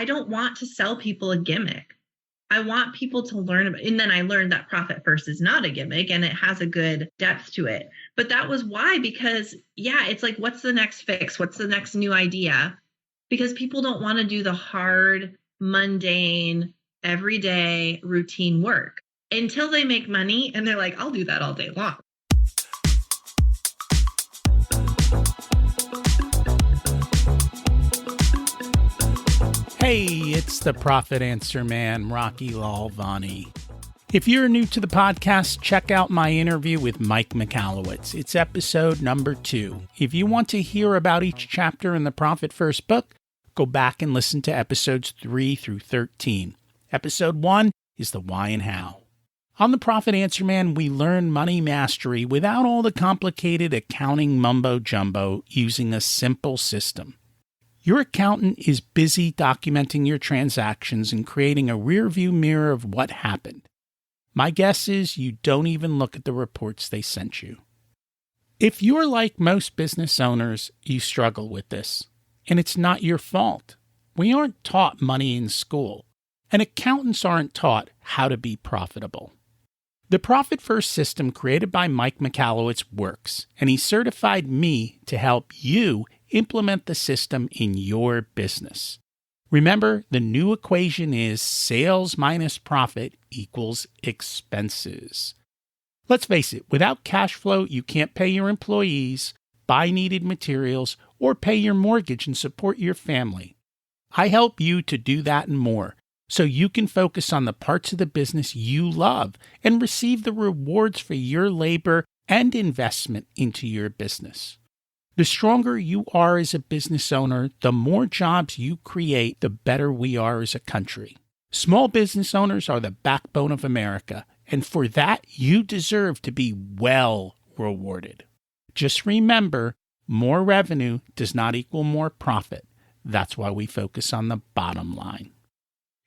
I don't want to sell people a gimmick. I want people to learn about, and then I learned that profit first is not a gimmick and it has a good depth to it. But that was why, because it's like, what's the next fix? What's the next new idea? Because people don't want to do the hard, mundane, everyday routine work until they make money and they're like, I'll do that all day long. Hey, it's the Profit Answer Man, Rocky Lalvani. If you're new to the podcast, check out my interview with Mike Michalowicz. It's episode number 2. If you want to hear about each chapter in the Profit First book, go back and listen to episodes 3 through 13. Episode 1 is the why and how. On the Profit Answer Man, we learn money mastery without all the complicated accounting mumbo-jumbo using a simple system. Your accountant is busy documenting your transactions and creating a rearview mirror of what happened. My guess is you don't even look at the reports they sent you. If you're like most business owners, you struggle with this, and it's not your fault. We aren't taught money in school, and accountants aren't taught how to be profitable. The Profit First system created by Mike Michalowicz works, and he certified me to help you implement the system in your business. Remember, the new equation is sales minus profit equals expenses. Let's face it, without cash flow, you can't pay your employees, buy needed materials, or pay your mortgage and support your family. I help you to do that and more, so you can focus on the parts of the business you love and receive the rewards for your labor and investment into your business. The stronger you are as a business owner, the more jobs you create, the better we are as a country. Small business owners are the backbone of America, and for that, you deserve to be well rewarded. Just remember, more revenue does not equal more profit. That's why we focus on the bottom line.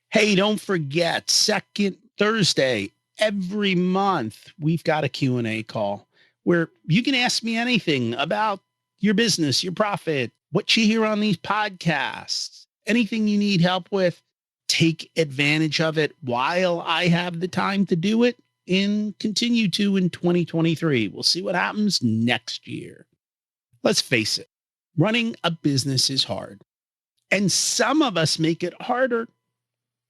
Hey, don't forget, second Thursday every month, we've got a Q&A call where you can ask me anything about your business, your profit, what you hear on these podcasts, anything you need help with. Take advantage of it while I have the time to do it and continue to in 2023. We'll see what happens next year. Let's face it, running a business is hard, and some of us make it harder.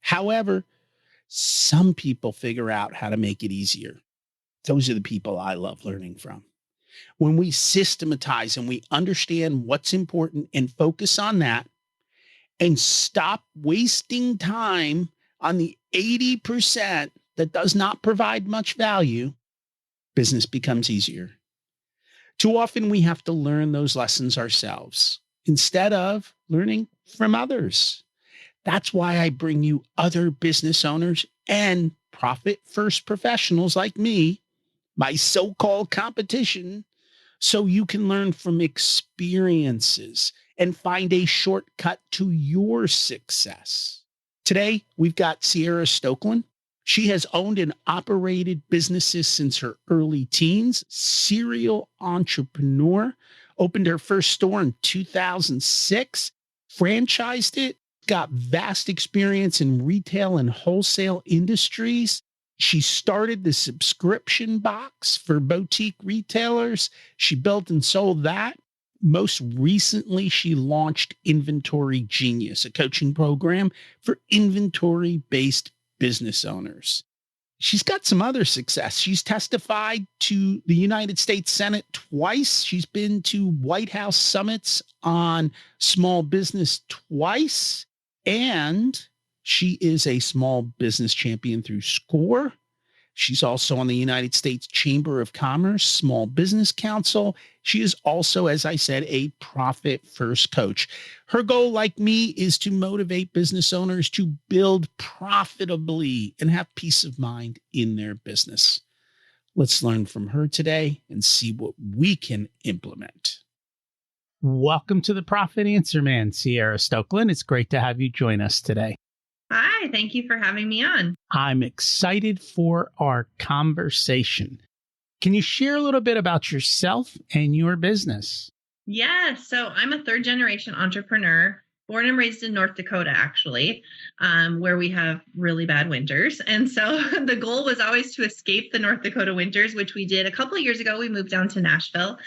However, some people figure out how to make it easier. Those are the people I love learning from. When we systematize and we understand what's important and focus on that and stop wasting time on the 80% that does not provide much value, business becomes easier. Too often we have to learn those lessons ourselves instead of learning from others. That's why I bring you other business owners and profit first professionals like me, my so-called competition, so you can learn from experiences and find a shortcut to your success. Today, we've got Ciara Stockeland. She has owned and operated businesses since her early teens, serial entrepreneur, opened her first store in 2006, franchised it, got vast experience in retail and wholesale industries. She started the subscription box for boutique retailers. She built and sold that. Most recently, she launched Inventory Genius, a coaching program for inventory-based business owners. She's got some other success. She's testified to the United States Senate twice. She's been to White House summits on small business twice. And she is a small business champion through SCORE. She's also on the United States Chamber of Commerce Small Business Council. She is also, as I said, a profit first coach. Her goal, like me, is to motivate business owners to build profitably and have peace of mind in their business. Let's learn from her today and see what we can implement. Welcome to the Profit Answer Man, Ciara Stockeland. It's great to have you join us today. Hi, thank you for having me on. I'm excited for our conversation. Can you share a little bit about yourself and your business? Yeah, so I'm a third generation entrepreneur. born and raised in North Dakota, actually, where we have really bad winters. And so the goal was always to escape the North Dakota winters, which we did a couple of years ago. We moved down to Nashville.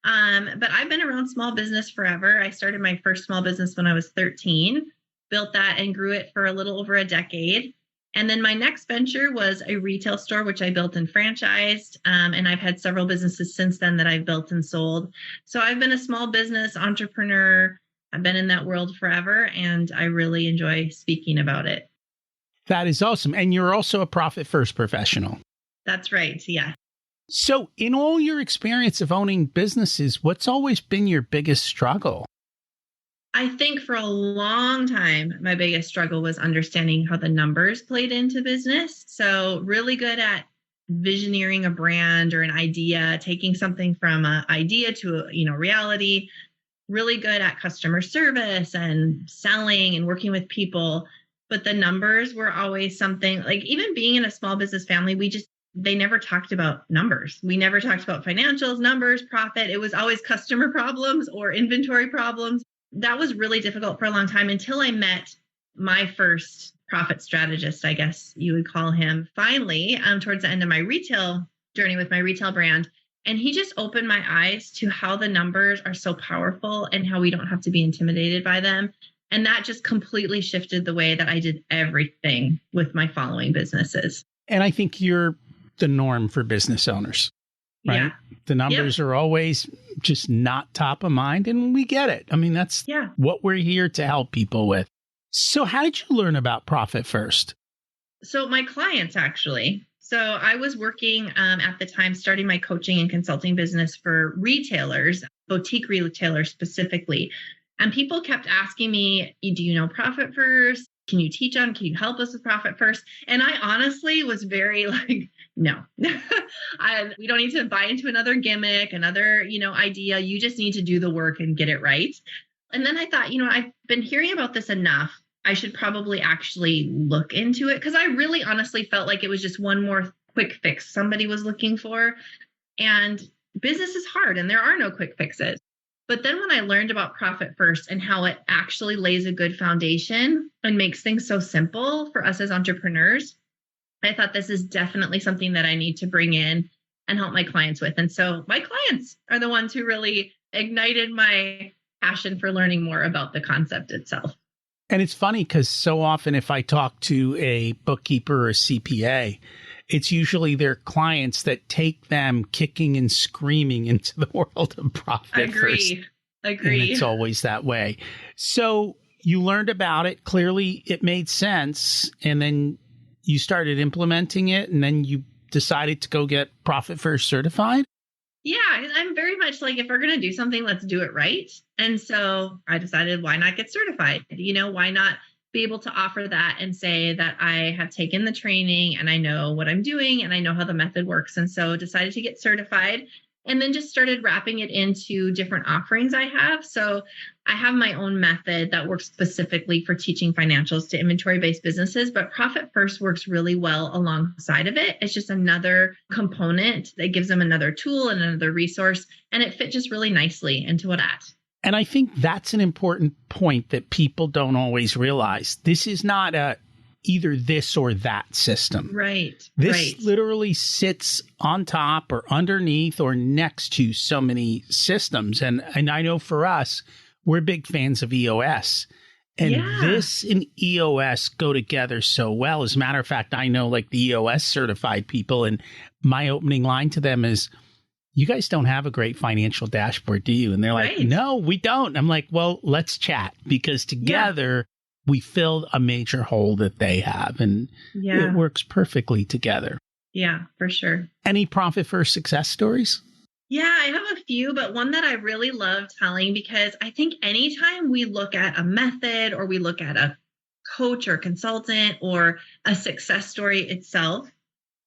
But I've been around small business forever. I started my first small business when I was 13, built that and grew it for a little over a decade. And then my next venture was a retail store, which I built and franchised. And I've had several businesses since then that I've built and sold. So I've been a small business entrepreneur. I've been in that world forever, and I really enjoy speaking about it. That is awesome. And you're also a profit first professional. That's right. Yeah. So in all your experience of owning businesses, what's always been your biggest struggle? I think for a long time, my biggest struggle was understanding how the numbers played into business. So really good at visioneering a brand or an idea, taking something from an idea to reality. Really good at customer service and selling and working with people. But the numbers were always something like, even being in a small business family, they never talked about numbers. We never talked about financials, numbers, profit. It was always customer problems or inventory problems. That was really difficult for a long time until I met my first profit strategist, I guess you would call him, finally, towards the end of my retail journey with my retail brand. And he just opened my eyes to how the numbers are so powerful and how we don't have to be intimidated by them. And that just completely shifted the way that I did everything with my following businesses. And I think you're the norm for business owners, right? Yeah. The numbers are always just not top of mind, and we get it. I mean, that's what we're here to help people with. So how did you learn about Profit First? So my clients, actually. So I was working at the time, starting my coaching and consulting business for retailers, boutique retailers specifically. And people kept asking me, do you know Profit First? Can you help us with Profit First? And I honestly was very like, no, we don't need to buy into another gimmick, another, idea. You just need to do the work and get it right. And then I thought, I've been hearing about this enough. I should probably actually look into it, because I really honestly felt like it was just one more quick fix somebody was looking for. And business is hard and there are no quick fixes. But then when I learned about Profit First and how it actually lays a good foundation and makes things so simple for us as entrepreneurs, I thought this is definitely something that I need to bring in and help my clients with. And so my clients are the ones who really ignited my passion for learning more about the concept itself. And it's funny because so often if I talk to a bookkeeper or a CPA, it's usually their clients that take them kicking and screaming into the world of Profit First. Agree. And it's always that way. So you learned about it. Clearly, it made sense. And then you started implementing it. And then you decided to go get Profit First certified. Yeah, I'm very much like, if we're going to do something, let's do it right. And so I decided, why not get certified? Why not be able to offer that and say that I have taken the training and I know what I'm doing and I know how the method works. And so decided to get certified, and then just started wrapping it into different offerings I have. So I have my own method that works specifically for teaching financials to inventory-based businesses, but Profit First works really well alongside of it. It's just another component that gives them another tool and another resource, and it fit just really nicely into what at. And I think that's an important point that people don't always realize. This is not a either this or that system. Right. This literally sits on top or underneath or next to so many systems. And I know for us, we're big fans of EOS. And this and EOS go together so well. As a matter of fact, I know like the EOS certified people, and my opening line to them is, you guys don't have a great financial dashboard, do you? And they're like, no, we don't. I'm like, well, let's chat, because together we fill a major hole that they have, and it works perfectly together. Yeah, for sure. Any Profit First success stories? Yeah, I have a few, but one that I really love telling, because I think anytime we look at a method or we look at a coach or consultant or a success story itself,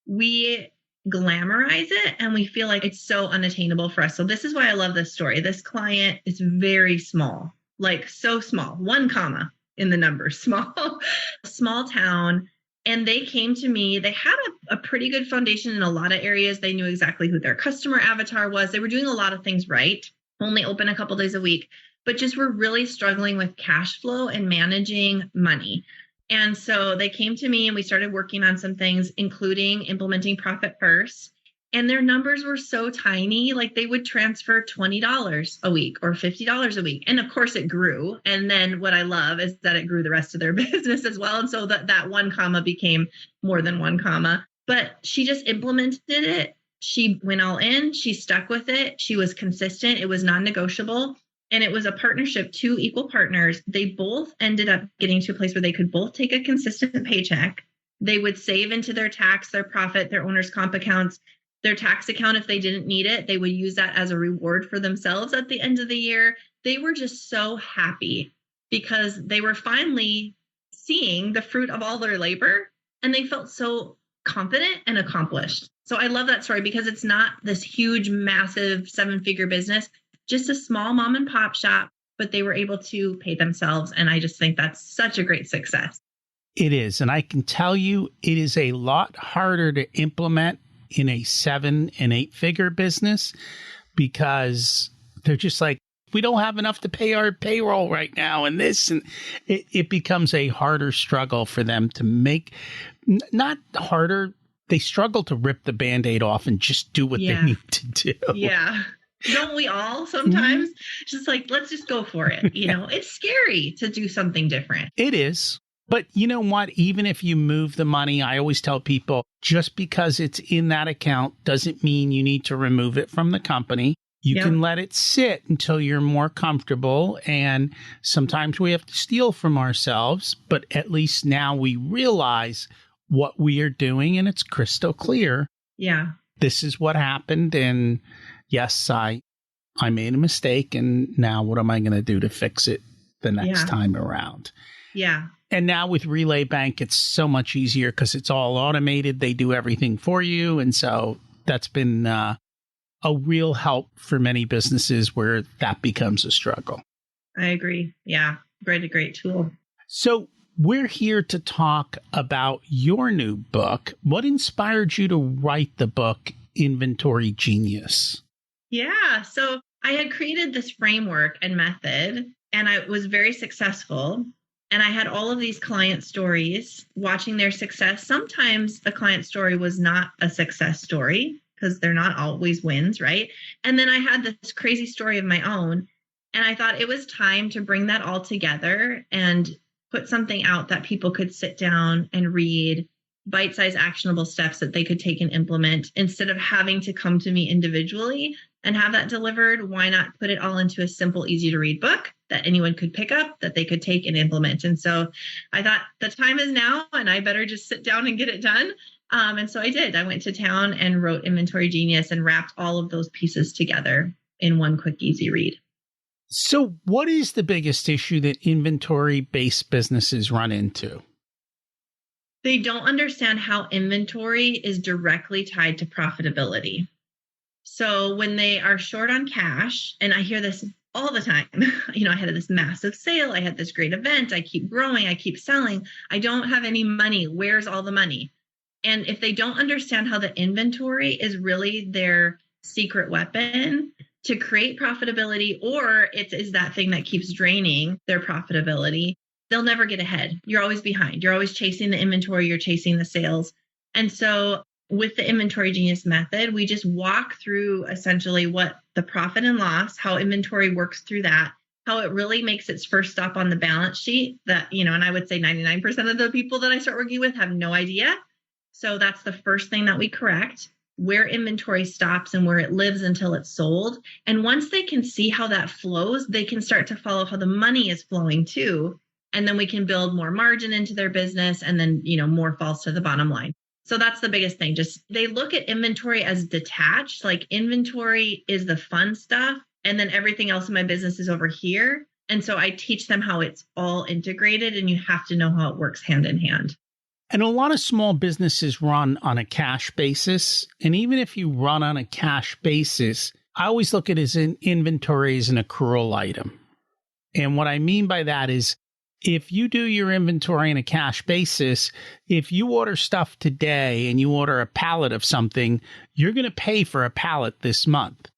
we glamorize it and we feel like it's so unattainable for us. So this is why I love this story. This client is very small, like so small, 1 comma in the numbers, small town. And they came to me, they had a pretty good foundation in a lot of areas. They knew exactly who their customer avatar was. They were doing a lot of things right, only open a couple days a week. but just were really struggling with cash flow and managing money. And so they came to me and we started working on some things, including implementing Profit First. And their numbers were so tiny, like they would transfer $20 a week or $50 a week. And of course it grew. And then what I love is that it grew the rest of their business as well. And so that one comma became more than one comma. But she just implemented it. She went all in. She stuck with it. She was consistent. It was non-negotiable. And it was a partnership, 2 equal partners. They both ended up getting to a place where they could both take a consistent paycheck. They would save into their tax, their profit, their owner's comp accounts, their tax account. If they didn't need it, they would use that as a reward for themselves at the end of the year. They were just so happy because they were finally seeing the fruit of all their labor, and they felt so confident and accomplished. So I love that story because it's not this huge, massive 7-figure business, just a small mom and pop shop, but they were able to pay themselves. And I just think that's such a great success. It is. And I can tell you, it is a lot harder to implement in a 7 and 8-figure business because they're just like, we don't have enough to pay our payroll right now. And this, and it becomes a harder struggle for them to make, not harder. They struggle to rip the Band-Aid off and just do what they need to do. Yeah. Don't we all sometimes? Just like, let's just go for it. You know, it's scary to do something different. It is. But you know what? Even if you move the money, I always tell people, just because it's in that account doesn't mean you need to remove it from the company. You can let it sit until you're more comfortable. And sometimes we have to steal from ourselves, but at least now we realize what we are doing and it's crystal clear. Yeah. This is what happened. And yes, I made a mistake. And now what am I going to do to fix it the next time around? Yeah. And now with Relay Bank, it's so much easier because it's all automated. They do everything for you. And so that's been a real help for many businesses where that becomes a struggle. I agree. Yeah. Great tool. So we're here to talk about your new book. What inspired you to write the book, Inventory Genius? Yeah. So I had created this framework and method, and I was very successful. And I had all of these client stories, watching their success. Sometimes a client story was not a success story because they're not always wins, right? And then I had this crazy story of my own. And I thought it was time to bring that all together and put something out that people could sit down and read, bite-sized actionable steps that they could take and implement instead of having to come to me individually and have that delivered. Why not put it all into a simple, easy to read book that anyone could pick up, that they could take and implement? And so I thought the time is now and I better just sit down and get it done. And so I did. I went to town and wrote Inventory Genius and wrapped all of those pieces together in one quick, easy read. So what is the biggest issue that inventory-based businesses run into? They don't understand how inventory is directly tied to profitability. So when they are short on cash, and I hear this all the time, I had this massive sale, I had this great event, I keep growing, I keep selling, I don't have any money, where's all the money? And if they don't understand how the inventory is really their secret weapon to create profitability, or it is that thing that keeps draining their profitability, they'll never get ahead. You're always behind. You're always chasing the inventory. You're chasing the sales. And so with the Inventory Genius method, we just walk through essentially what the profit and loss, how inventory works through that, how it really makes its first stop on the balance sheet that, and I would say 99% of the people that I start working with have no idea. So that's the first thing that we correct, where inventory stops and where it lives until it's sold. And once they can see how that flows, they can start to follow how the money is flowing too. And then we can build more margin into their business and then, more falls to the bottom line. So that's the biggest thing. Just they look at inventory as detached, like inventory is the fun stuff. And then everything else in my business is over here. And so I teach them how it's all integrated and you have to know how it works hand in hand. And a lot of small businesses run on a cash basis. And even if you run on a cash basis, I always look at it as an inventory as an accrual item. And what I mean by that is if you do your inventory on a cash basis, if you order stuff today and you order a pallet of something, you're going to pay for a pallet this month.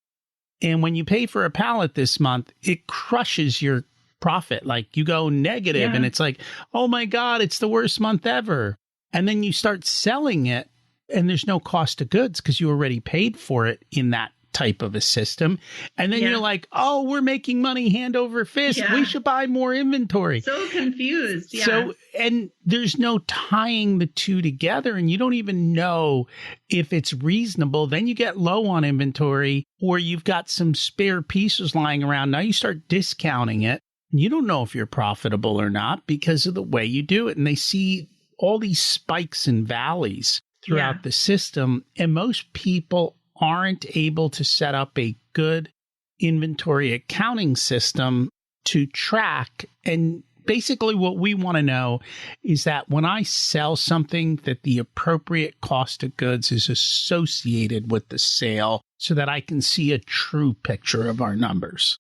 And when you pay for a pallet this month, it crushes your profit. Like you go negative and it's like, oh my God, it's the worst month ever. And then you start selling it and there's no cost of goods because you already paid for it in that type of a system. And then you're like, oh, we're making money hand over fist. We should buy more inventory. So confused. Yeah. So, and there's no tying the two together and you don't even know if it's reasonable. Then you get low on inventory or you've got some spare pieces lying around. Now you start discounting it. And you don't know if you're profitable or not because of the way you do it. And they see all these spikes and valleys throughout the system. And most people aren't able to set up a good inventory accounting system to track. And basically what we want to know is that when I sell something, that the appropriate cost of goods is associated with the sale so that I can see a true picture of our numbers.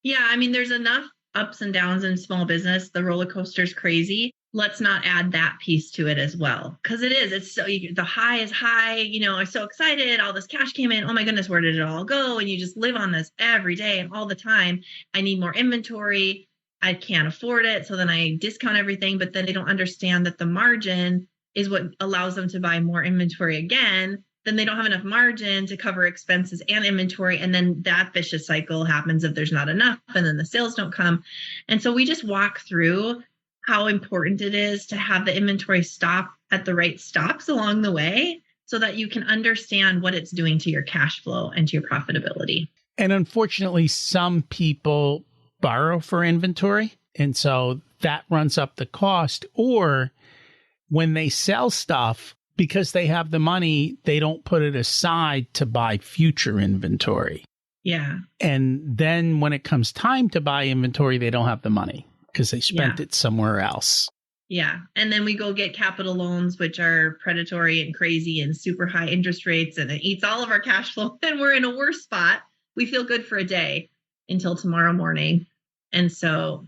Yeah, I mean, there's enough ups and downs in small business. The roller coaster's crazy. Let's not add that piece to it as well. Because it's so, the high is high, I'm so excited. All this cash came in. Oh my goodness, where did it all go? And you just live on this every day and all the time. I need more inventory. I can't afford it. So then I discount everything, but then they don't understand that the margin is what allows them to buy more inventory again. Then they don't have enough margin to cover expenses and inventory. And then that vicious cycle happens if there's not enough and then the sales don't come. And so we just walk through how important it is to have the inventory stop at the right stops along the way so that you can understand what it's doing to your cash flow and to your profitability. And unfortunately, some people borrow for inventory. And so that runs up the cost. Or when they sell stuff, because they have the money, they don't put it aside to buy future inventory. Yeah. And then when it comes time to buy inventory, they don't have the money because they spent it somewhere else. Yeah. And then we go get capital loans, which are predatory and crazy and super high interest rates, and it eats all of our cash flow. And we're in a worse spot. We feel good for a day until tomorrow morning. And so,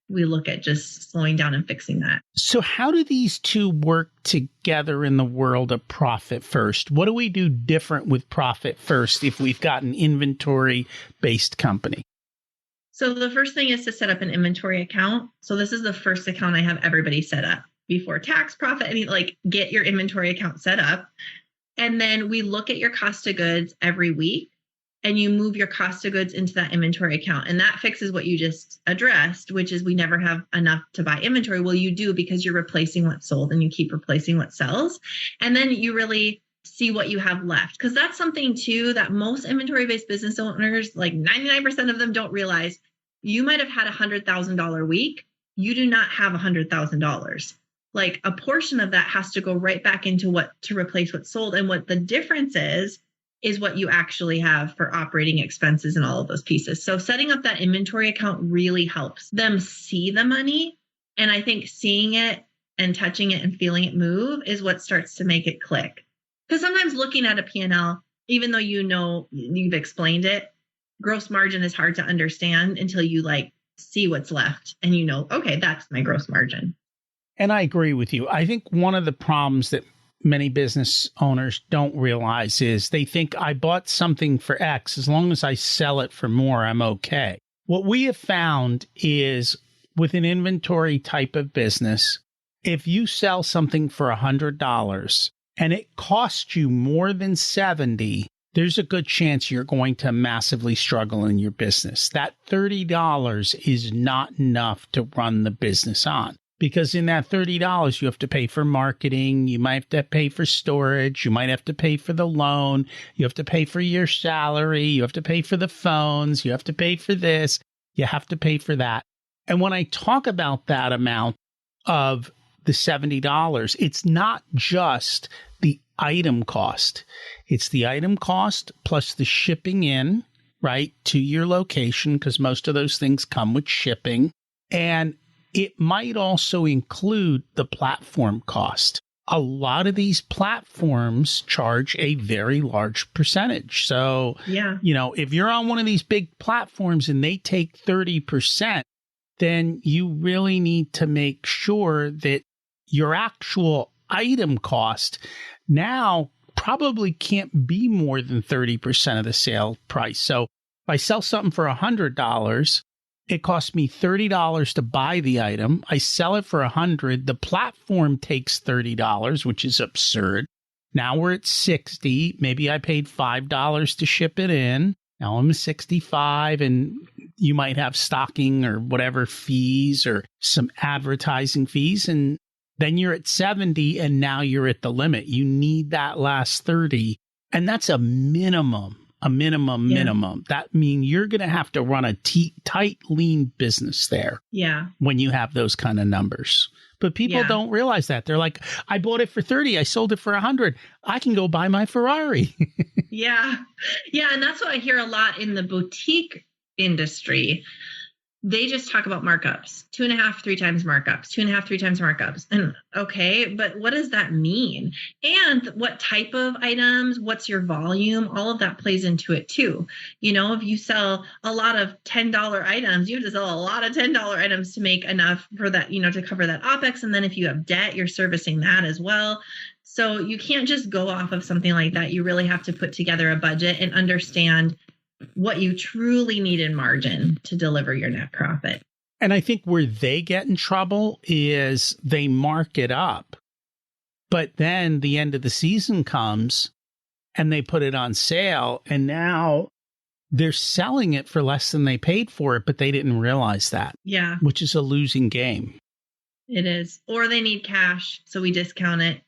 we look at just slowing down and fixing that. So how do these two work together in the world of Profit First? What do we do different with Profit First if we've got an inventory-based company? So the first thing is to set up an inventory account. So this is the first account I have everybody set up before tax, profit, get your inventory account set up. And then we look at your cost of goods every week. And you move your cost of goods into that inventory account. And that fixes what you just addressed, which is we never have enough to buy inventory. Well, you do because you're replacing what's sold and you keep replacing what sells. And then you really see what you have left. Because that's something too that most inventory-based business owners, like 99% of them, don't realize. You might have had $100,000 week. You do not have $100,000. Like a portion of that has to go right back into to replace what's sold. And what the difference is what you actually have for operating expenses and all of those pieces. So setting up that inventory account really helps them see the money. And I think seeing it and touching it and feeling it move is what starts to make it click. Because sometimes looking at a P&L, even though you've explained it, gross margin is hard to understand until you see what's left and okay, that's my gross margin. And I agree with you. I think one of the problems that many business owners don't realize is they think I bought something for X. As long as I sell it for more, I'm okay. What we have found is with an inventory type of business, if you sell something for $100 and it costs you more than $70, there's a good chance you're going to massively struggle in your business. That $30 is not enough to run the business on. Because in that $30, you have to pay for marketing, you might have to pay for storage, you might have to pay for the loan, you have to pay for your salary, you have to pay for the phones, you have to pay for this, you have to pay for that. And when I talk about that amount of the $70, it's not just the item cost. It's the item cost plus the shipping in, right, to your location, because most of those things come with shipping. And it might also include the platform cost. A lot of these platforms charge a very large percentage. So, if you're on one of these big platforms and they take 30%, then you really need to make sure that your actual item cost now probably can't be more than 30% of the sale price. So If I sell something for $100, it costs me $30 to buy the item. I sell it for $100. The platform takes $30, which is absurd. Now we're at $60. Maybe I paid $5 to ship it in. Now I'm at $65, and you might have stocking or whatever fees or some advertising fees. And then you're at $70, and now you're at the limit. You need that last $30. And that's a minimum. That means you're going to have to run a tight, lean business there. Yeah. When you have those kind of numbers. But people don't realize that. They're like, I bought it for 30. I sold it for 100. I can go buy my Ferrari. Yeah. Yeah. And that's what I hear a lot in the boutique industry. They just talk about markups, 2.5, 3 times markups, 2.5, 3 times markups. And okay, but what does that mean? And what type of items, what's your volume? All of that plays into it too. You know, if you sell a lot of $10 items, you have to sell a lot of $10 items to make enough for that, you know, to cover that OPEX. And then if you have debt, you're servicing that as well. So you can't just go off of something like that. You really have to put together a budget and understand what you truly need in margin to deliver your net profit. And I think where they get in trouble is they mark it up, but then the end of the season comes and they put it on sale, and now they're selling it for less than they paid for it, but they didn't realize that. Yeah. Which is a losing game. It is. Or they need cash, so we discount it.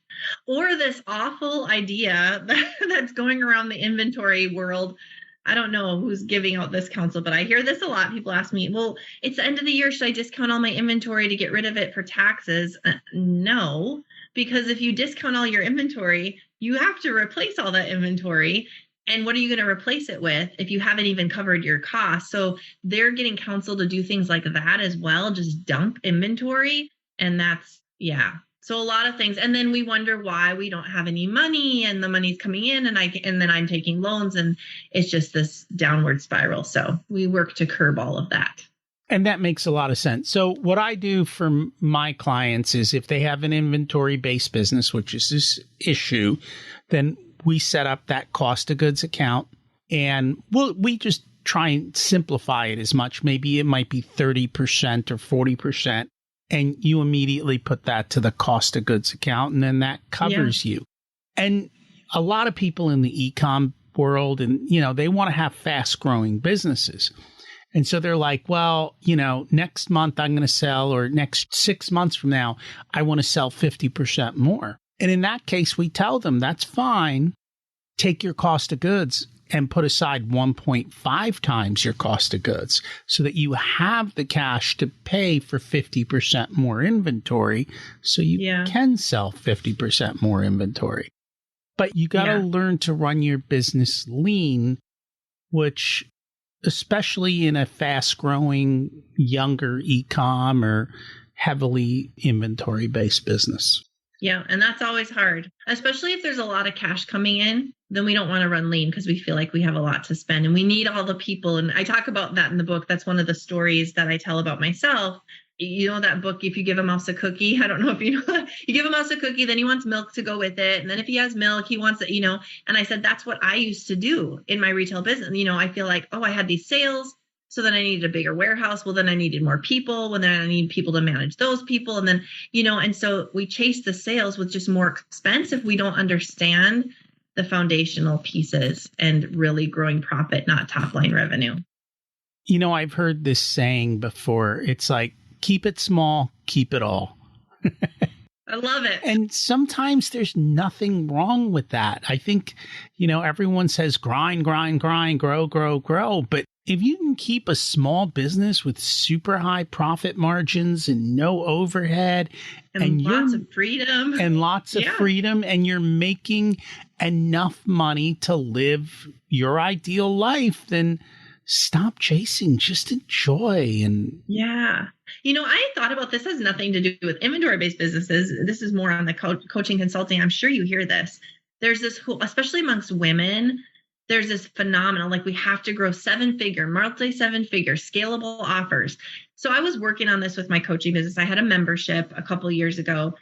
Or this awful idea that's going around the inventory world. I don't know who's giving out this counsel, but I hear this a lot. People ask me, well, it's the end of the year. Should I discount all my inventory to get rid of it for taxes? No, because if you discount all your inventory, you have to replace all that inventory. And what are you going to replace it with if you haven't even covered your costs? So they're getting counsel to do things like that as well. Just dump inventory. And that's, yeah. So a lot of things. And then we wonder why we don't have any money, and the money's coming in, and then I'm taking loans, and it's just this downward spiral. So we work to curb all of that. And that makes a lot of sense. So what I do for my clients is if they have an inventory-based business, which is this issue, then we set up that cost of goods account, and we just try and simplify it as much. Maybe it might be 30% or 40%. And you immediately put that to the cost of goods account, and then that covers you. And a lot of people in the e-com world, and, you know, they want to have fast growing businesses. And so they're like, well, you know, next month I'm going to sell, or next 6 months from now, I want to sell 50% more. And in that case, we tell them that's fine. Take your cost of goods and put aside 1.5 times your cost of goods so that you have the cash to pay for 50% more inventory, so you can sell 50% more inventory. But you got to learn to run your business lean, which, especially in a fast growing, younger e-com or heavily inventory based business. Yeah. And that's always hard, especially if there's a lot of cash coming in. Then we don't want to run lean because we feel like we have a lot to spend, and we need all the people. And I talk about that in the book. That's one of the stories that I tell about myself. You know, that book, if you give a mouse a cookie, I don't know if you know that. You give a mouse a cookie, then he wants milk to go with it. And then if he has milk, he wants it, you know. And I said, that's what I used to do in my retail business. You know, I feel like, oh, I had these sales. So then I needed a bigger warehouse. Well, then I needed more people. Well, then I need people to manage those people. And then, you know, and so we chase the sales with just more expense if we don't understand the foundational pieces and really growing profit, not top line revenue. You know, I've heard this saying before. It's like, keep it small, keep it all. I love it. And sometimes there's nothing wrong with that. I think, you know, everyone says grind, grind, grind, grow, grow, grow. But if you can keep a small business with super high profit margins and no overhead and lots of freedom and you're making enough money to live your ideal life, then stop chasing, just enjoy. And you know, I thought about this has nothing to do with inventory-based businesses. This is more on the coaching consulting. I'm sure you hear this. There's this whole, especially amongst women, there's this phenomenon, like we have to grow 7-figure, multi-7-figure, scalable offers. So I was working on this with my coaching business. I had a membership a couple of years ago,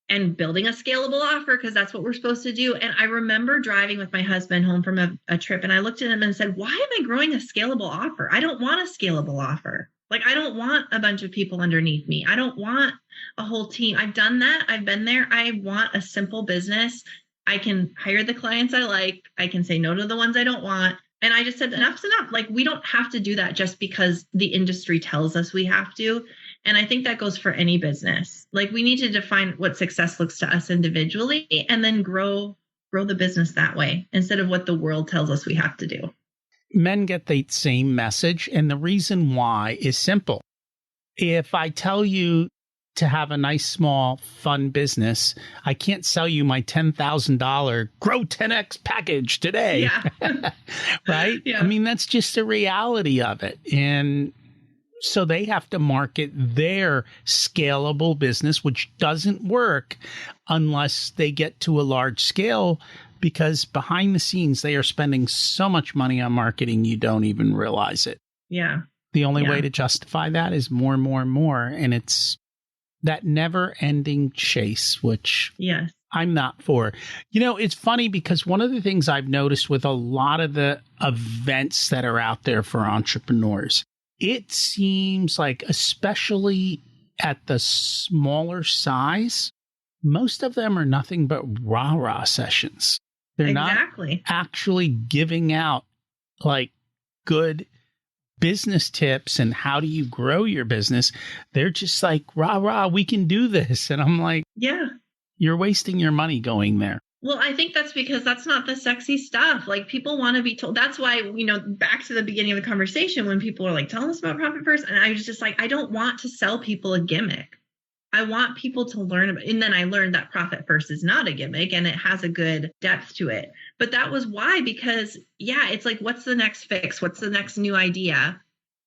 and building a scalable offer because that's what we're supposed to do. And I remember driving with my husband home from a trip, and I looked at him and said, why am I growing a scalable offer? I don't want a scalable offer. Like, I don't want a bunch of people underneath me. I don't want a whole team. I've done that. I've been there. I want a simple business. I can hire the clients I like. I can say no to the ones I don't want. And I just said, enough's enough. Like, we don't have to do that just because the industry tells us we have to. And I think that goes for any business. Like, we need to define what success looks to us individually and then grow the business that way instead of what the world tells us we have to do. Men get the same message. And the reason why is simple. If I tell you to have a nice, small, fun business, I can't sell you my $10,000 grow 10X package today. Yeah. Right? Yeah. I mean, that's just the reality of it. And so they have to market their scalable business, which doesn't work unless they get to a large scale, because behind the scenes, they are spending so much money on marketing, you don't even realize it. Yeah. The only way to justify that is more and more and more. And it's that never ending chase, which yes, I'm not for. You know, it's funny because one of the things I've noticed with a lot of the events that are out there for entrepreneurs, it seems like, especially at the smaller size, most of them are nothing but rah-rah sessions. They're exactly. not actually giving out like good business tips and how do you grow your business. They're just like, rah-rah, we can do this. And I'm like, yeah, you're wasting your money going there. Well, I think that's because that's not the sexy stuff. Like, people want to be told. That's why, back to the beginning of the conversation, when people are like, tell us about Profit First. And I was just like, I don't want to sell people a gimmick. I want people to learn about, and then I learned that Profit First is not a gimmick and it has a good depth to it. But that was why, because it's like, what's the next fix? What's the next new idea?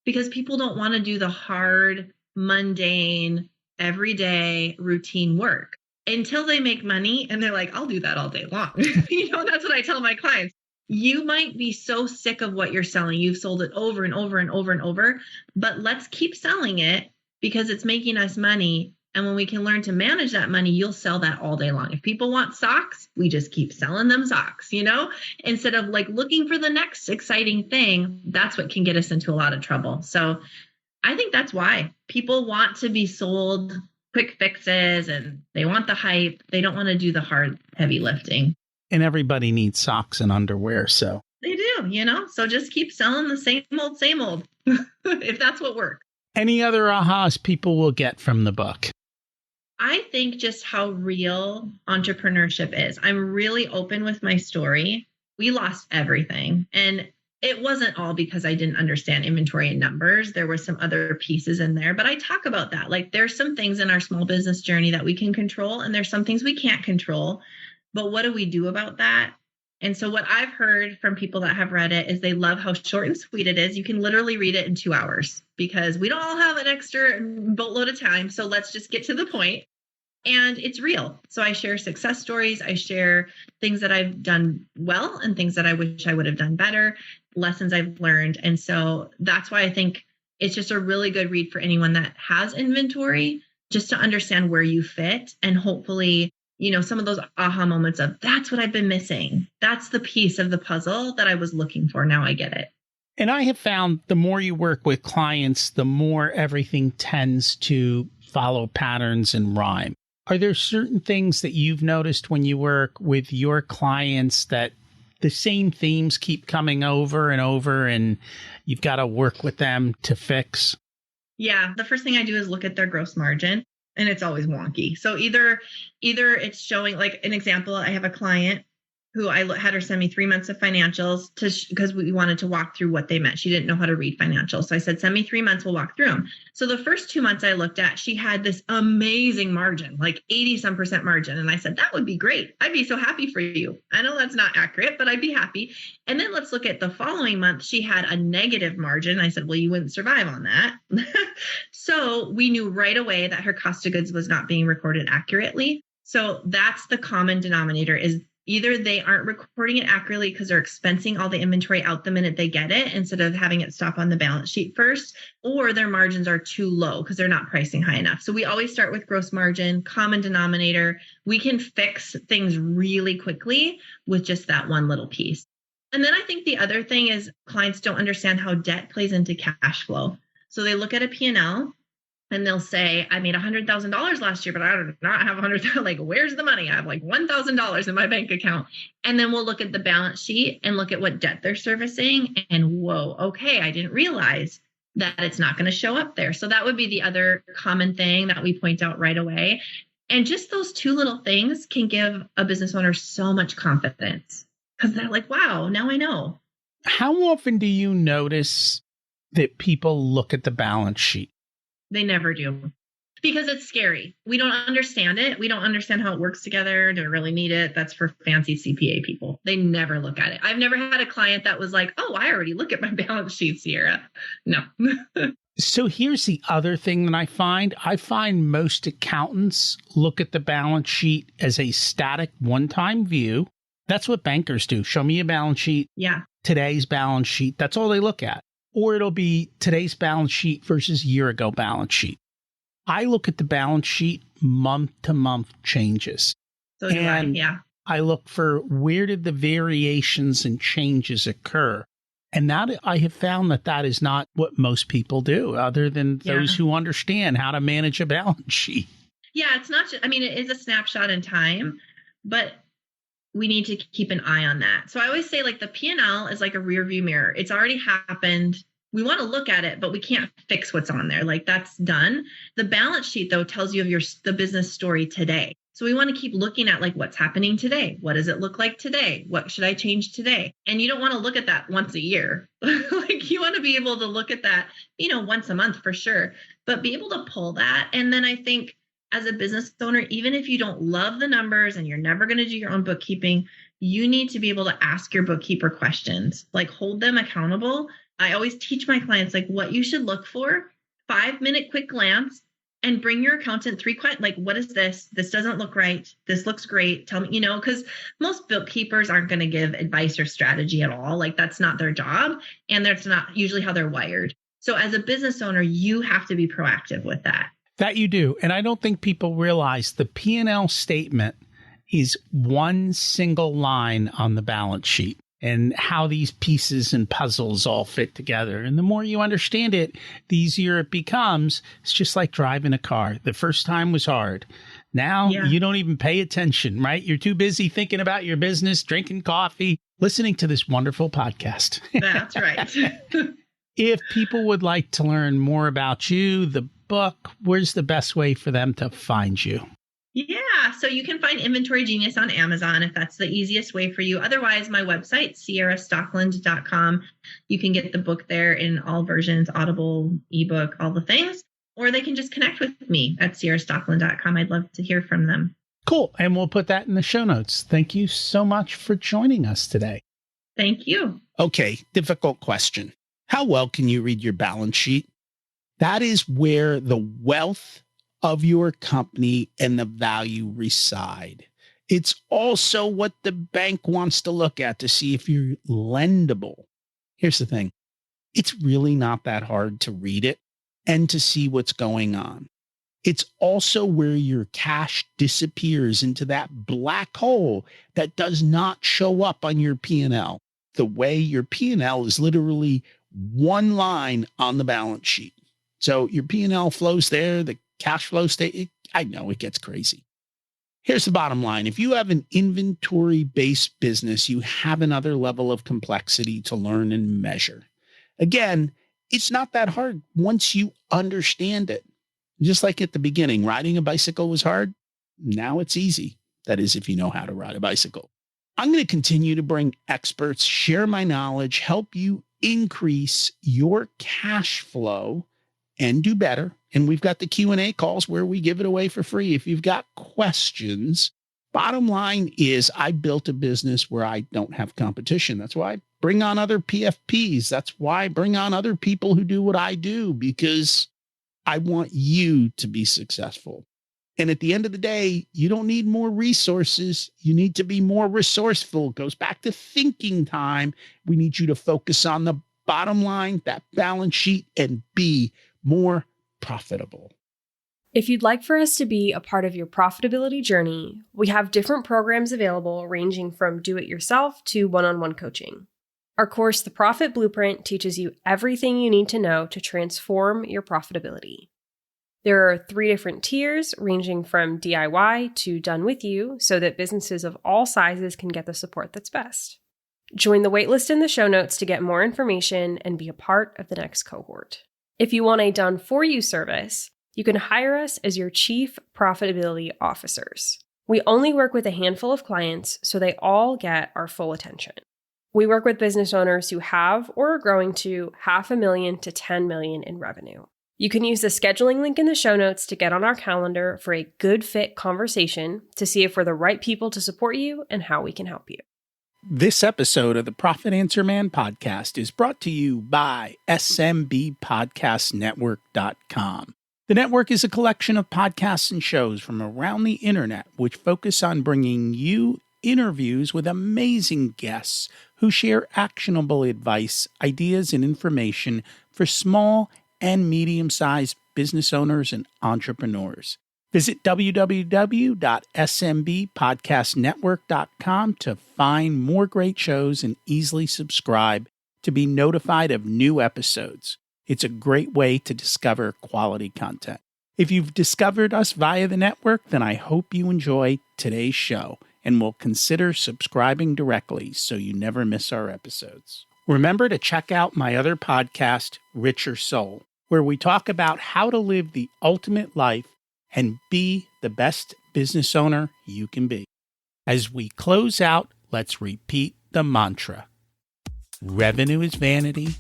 Because people don't want to do the hard, mundane, everyday routine work until they make money. And they're like, I'll do that all day long. That's what I tell my clients. You might be so sick of what you're selling. You've sold it over and over and over and over, but let's keep selling it because it's making us money. And when we can learn to manage that money, you'll sell that all day long. If people want socks, we just keep selling them socks, instead of like looking for the next exciting thing. That's what can get us into a lot of trouble. So I think that's why people want to be sold quick fixes and they want the hype. They don't want to do the hard, heavy lifting. And everybody needs socks and underwear. So they do, so just keep selling the same old, if that's what works. Any other ahas people will get from the book? I think just how real entrepreneurship is. I'm really open with my story. We lost everything. And it wasn't all because I didn't understand inventory and numbers. There were some other pieces in there, but I talk about that. Like, there's some things in our small business journey that we can control, and there's some things we can't control. But what do we do about that? And so what I've heard from people that have read it is they love how short and sweet it is. You can literally read it in 2 hours because we don't all have an extra boatload of time. So let's just get to the point. And it's real. So I share success stories. I share things that I've done well and things that I wish I would have done better, lessons I've learned. And so that's why I think it's just a really good read for anyone that has inventory, just to understand where you fit. And hopefully, some of those aha moments of, that's what I've been missing. That's the piece of the puzzle that I was looking for. Now I get it. And I have found the more you work with clients, the more everything tends to follow patterns and rhyme. Are there certain things that you've noticed when you work with your clients that the same themes keep coming over and over and you've got to work with them to fix? Yeah. The first thing I do is look at their gross margin, and it's always wonky. So either it's showing, like an example, I have a client who I had her send me 3 months of financials because we wanted to walk through what they meant. She didn't know how to read financials. So I said, send me 3 months, we'll walk through them. So the first 2 months I looked at, she had this amazing margin, like 80% margin. And I said, that would be great. I'd be so happy for you. I know that's not accurate, but I'd be happy. And then let's look at the following month. She had a negative margin. I said, well, you wouldn't survive on that. So we knew right away that her cost of goods was not being recorded accurately. So that's the common denominator, is Either they aren't recording it accurately because they're expensing all the inventory out the minute they get it instead of having it stop on the balance sheet first, or their margins are too low because they're not pricing high enough. So we always start with gross margin, common denominator. We can fix things really quickly with just that one little piece. And then I think the other thing is clients don't understand how debt plays into cash flow. So they look at a P&L and they'll say, I made $100,000 last year, but I do not have $100,000. Like, where's the money? I have like $1,000 in my bank account. And then we'll look at the balance sheet and look at what debt they're servicing. And whoa, okay, I didn't realize that it's not going to show up there. So that would be the other common thing that we point out right away. And just those two little things can give a business owner so much confidence because they're like, wow, now I know. How often do you notice that people look at the balance sheet? They never do because it's scary. We don't understand it. We don't understand how it works together. Do I really need it? That's for fancy CPA people. They never look at it. I've never had a client that was like, oh, I already look at my balance sheet, Ciara. No. So here's the other thing that I find. I find most accountants look at the balance sheet as a static one-time view. That's what bankers do. Show me a balance sheet. Yeah. Today's balance sheet. That's all they look at. Or it'll be today's balance sheet versus year ago balance sheet. I look at the balance sheet month to month changes. So do I, yeah. I look for where did the variations and changes occur. And that I have found that is not what most people do other than those who understand how to manage a balance sheet. Yeah, it's not just, it is a snapshot in time, but we need to keep an eye on that. So I always say like the P&L is like a rear view mirror. It's already happened. We want to look at it, but we can't fix what's on there. Like that's done. The balance sheet though tells you of the business story today. So we want to keep looking at like what's happening today. What does it look like today? What should I change today? And you don't want to look at that once a year. Like you want to be able to look at that, once a month for sure, but be able to pull that. And then I think as a business owner, even if you don't love the numbers and you're never going to do your own bookkeeping, you need to be able to ask your bookkeeper questions, like hold them accountable. I always teach my clients like what you should look for, 5-minute quick glance, and bring your accountant 3 questions. Like, what is this? This doesn't look right. This looks great. Tell me, because most bookkeepers aren't going to give advice or strategy at all. Like that's not their job. And that's not usually how they're wired. So as a business owner, you have to be proactive with that. That you do. And I don't think people realize the P&L statement is one single line on the balance sheet and how these pieces and puzzles all fit together. And the more you understand it, the easier it becomes. It's just like driving a car. The first time was hard. Now you don't even pay attention, right? You're too busy thinking about your business, drinking coffee, listening to this wonderful podcast. That's right. If people would like to learn more about you, the book, where's the best way for them to find you? Yeah, so you can find Inventory Genius on Amazon if that's the easiest way for you. Otherwise, my website, ciarastockeland.com. You can get the book there in all versions, Audible, ebook, all the things. Or they can just connect with me at ciarastockeland.com. I'd love to hear from them. Cool. And we'll put that in the show notes. Thank you so much for joining us today. Thank you. Okay, difficult question. How well can you read your balance sheet? That is where the wealth of your company and the value reside. It's also what the bank wants to look at to see if you're lendable. Here's the thing. It's really not that hard to read it and to see what's going on. It's also where your cash disappears into that black hole that does not show up on your P&L. The way your P&L is literally one line on the balance sheet. So your P&L flows there, the cash flow state. I know it gets crazy. Here's the bottom line. If you have an inventory-based business, you have another level of complexity to learn and measure. Again, it's not that hard once you understand it. Just like at the beginning, riding a bicycle was hard. Now it's easy. That is, if you know how to ride a bicycle. I'm going to continue to bring experts, share my knowledge, help you increase your cash flow and do better. And we've got the Q&A calls where we give it away for free. If you've got questions, bottom line is I built a business where I don't have competition. That's why I bring on other PFPs. That's why I bring on other people who do what I do, because I want you to be successful. And at the end of the day, you don't need more resources. You need to be more resourceful. It goes back to thinking time. We need you to focus on the bottom line, that balance sheet, and be more profitable. If you'd like for us to be a part of your profitability journey, we have different programs available ranging from do-it-yourself to one-on-one coaching. Our course, The Profit Blueprint, teaches you everything you need to know to transform your profitability. There are 3 different tiers ranging from DIY to done with you so that businesses of all sizes can get the support that's best. Join the waitlist in the show notes to get more information and be a part of the next cohort. If you want a done for you service, you can hire us as your chief profitability officers. We only work with a handful of clients, so they all get our full attention. We work with business owners who have or are growing to $500,000 to $10 million in revenue. You can use the scheduling link in the show notes to get on our calendar for a good fit conversation to see if we're the right people to support you and how we can help you. This episode of the Profit Answer Man podcast is brought to you by SMBpodcastnetwork.com. The network is a collection of podcasts and shows from around the internet which focus on bringing you interviews with amazing guests who share actionable advice, ideas, and information for small and medium-sized business owners and entrepreneurs. Visit www.smbpodcastnetwork.com to find more great shows and easily subscribe to be notified of new episodes. It's a great way to discover quality content. If you've discovered us via the network, then I hope you enjoy today's show and will consider subscribing directly so you never miss our episodes. Remember to check out my other podcast, Richer Soul, where we talk about how to live the ultimate life and be the best business owner you can be. As we close out, let's repeat the mantra. Revenue is vanity,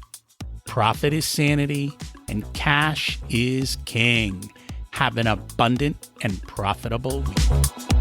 profit is sanity, and cash is king. Have an abundant and profitable week.